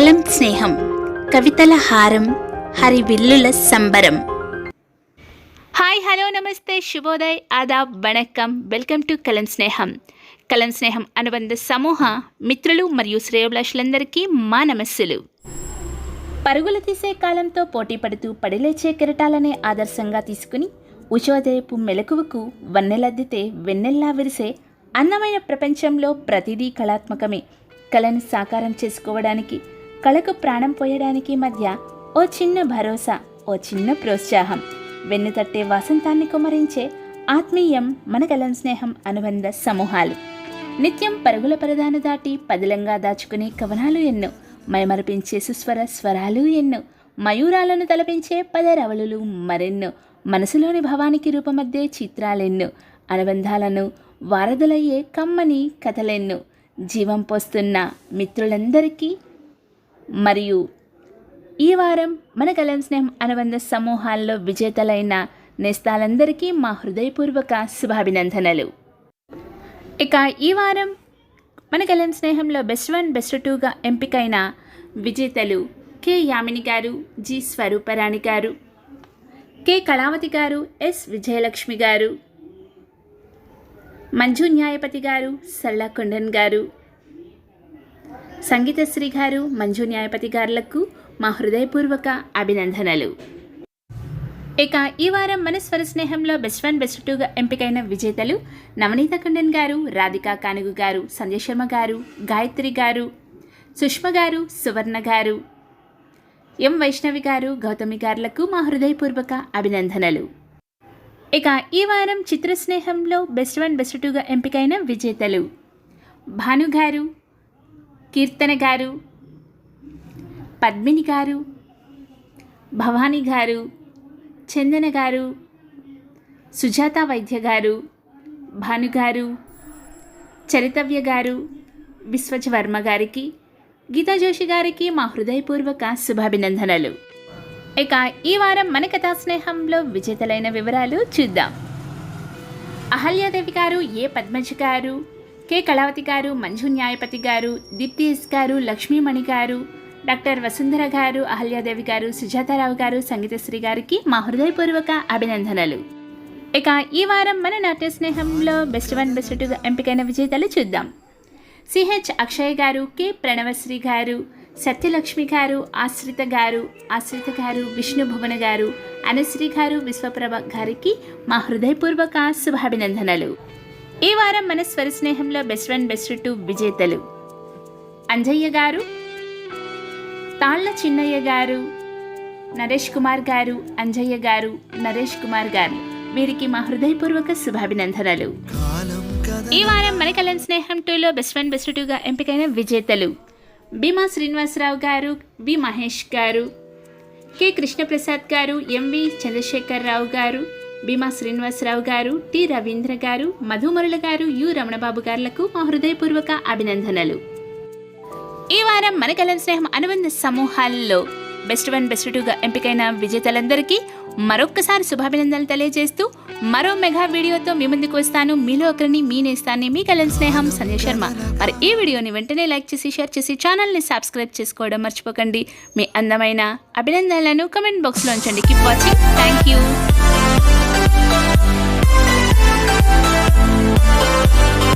కలం స్నేహం కవితల హారం హరివిల్లుల సంబరం. హాయ్ హలో నమస్తే శుభోదయ్ ఆదాబ్ వణక్కం. వెల్కమ్ టు కలం స్నేహం. కలం స్నేహం అనుబంధ సమూహ మిత్రులు మరియు శ్రేయోభిలాషులందరికీ మా నమస్సులు. పరుగులు తీసే కాలంతో పోటీ పడుతూ పడిలేచే కెరటాలనే ఆదర్శంగా తీసుకుని ఉషోదయపు మెలకువకు వన్నెలద్దితే వెన్నెల్లా విరిసే అందమైన ప్రపంచంలో ప్రతిదీ కళాత్మకమే. కళను సాకారం చేసుకోవడానికి, కళకు ప్రాణం పోయడానికి మధ్య ఓ చిన్న భరోసా, ఓ చిన్న ప్రోత్సాహం, వెన్ను తట్టే వసంతాన్ని కుమరించే ఆత్మీయం మన కలం స్నేహం అనుబంధ సమూహాలు. నిత్యం పరుగుల పరదాను దాటి పదిలంగా దాచుకునే కవనాలు ఎన్నో, మైమరిపించే సుస్వర స్వరాలు ఎన్నో, మయూరాలను తలపించే పదరవళులు మరెన్నో, మనసులోని భావానికి రూపమద్దే చిత్రాలెన్నో, అనుబంధాలను వారధులయ్యే కమ్మని కథలెన్నో, జీవం పోస్తున్న మిత్రులందరికీ మరియు ఈ వారం మన కలం స్నేహం అనుబంధ సమూహాల్లో విజేతలైన నేస్తాలందరికీ మా హృదయపూర్వక శుభాభినందనలు. ఇక ఈ వారం మన కలం స్నేహంలో బెస్ట్ 1 బెస్ట్ 2గా ఎంపికైన విజేతలు కె యామిని గారు, జి స్వరూపరాణి గారు, కె కళావతి గారు, ఎస్ విజయలక్ష్మి గారు, మంజు న్యాయపతి గారు, సరళ కొండన్ గారు, సంగీతశ్రీ గారు, మంజు న్యాయపతి గారులకు మా హృదయపూర్వక అభినందనలు. ఇక ఈ వారం మన స్వర స్నేహంలో బెస్ట్ 1 బెస్ట్ 2గా ఎంపికైన విజేతలు నవనీత కొండన్ గారు, రాధికా కానుగు గారు, సంజయ్ శర్మ గారు, గాయత్రి గారు, సుష్మ గారు, సువర్ణ గారు, ఎం వైష్ణవి గారు, గౌతమి గారులకు మా హృదయపూర్వక అభినందనలు. ఇక ఈ వారం చిత్ర స్నేహంలో బెస్ట్ 1 బెస్ట్ 2గా ఎంపికైన విజేతలు భాను గారు, కీర్తన గారు, పద్మిని గారు, భవానీ గారు, చందన గారు, సుజాత వైద్య గారు, భాను గారు, చరితవ్య గారు, విశ్వజ వర్మ గారికి, గీతా జోషి గారికి మా హృదయపూర్వక శుభాభినందనలు. ఇక ఈ వారం మన కథా స్నేహంలో విజేతలైన వివరాలు చూద్దాం. అహల్యాదేవి గారు, ఏ పద్మజ గారు, కె కళావతి గారు, మంజు న్యాయపతి గారు, దీప్తి ఎస్ గారు, లక్ష్మీమణి గారు, డాక్టర్ వసుంధర గారు, అహల్యాదేవి గారు, సుజాతారావు గారు, సంగీతశ్రీ గారికి మా హృదయపూర్వక అభినందనలు. ఇక ఈ వారం మన నాట్య స్నేహంలో బెస్ట్ 1 బెస్ట్ 2గా ఎంపికైన విజేతలు చూద్దాం. సిహెచ్ అక్షయ్ గారు, కె ప్రణవశ్రీ గారు, సత్యలక్ష్మి గారు, ఆశ్రిత గారు, విష్ణు భువన గారు, అనుశ్రీ గారు, విశ్వప్రభ గారికి మా హృదయపూర్వక శుభాభినందనలు. ఈ వారం మన స్వర స్నేహంలో బెస్ట్ 1 బెస్ట్ 2 విజేతలు అంజయ్య గారు, తాళ్ల చిన్నయ్య గారు, నరేష్ కుమార్ గారు, అంజయ్య గారు, నరేష్ కుమార్ గారు, వీరికి మా హృదయపూర్వక శుభాభినందనలు. ఈ వారం మన కలం స్నేహం 2లో బెస్ట్ 1 బెస్ట్ 2గా ఎంపికైన విజేతలు భీమా శ్రీనివాసరావు గారు, వి మహేష్ గారు, కె కృష్ణప్రసాద్ గారు, ఎంవి చంద్రశేఖరరావు గారు, భీమా శ్రీనివాసరావు గారు, టి రవీంద్ర గారు, మధుమరుల గారు, యు రమణబాబు గారులకు మా హృదయపూర్వక అభినందనలు. ఈ వారం మన కలం స్నేహం అనుబంధ సమూహాల్లో బెస్ట్ 1 బెస్ట్ 2గా ఎంపికైన విజేతలందరికీ మరొక్కసారి శుభాభినందనలు తెలియజేస్తూ మరో మెగా వీడియోతో మీ ముందుకు వస్తాను. మీలో ఒకరిని, మీ నేస్తాన్ని, మీ కలం స్నేహం సంజయ్ శర్మ. మరి ఈ వీడియోని వెంటనే లైక్ చేసి, షేర్ చేసి, ఛానల్ని సబ్స్క్రైబ్ చేసుకోవడం మర్చిపోకండి. మీ అందమైన అభినందనలను కమెంట్ బాక్స్లో ఉంచండి. Keep watching. Thank you.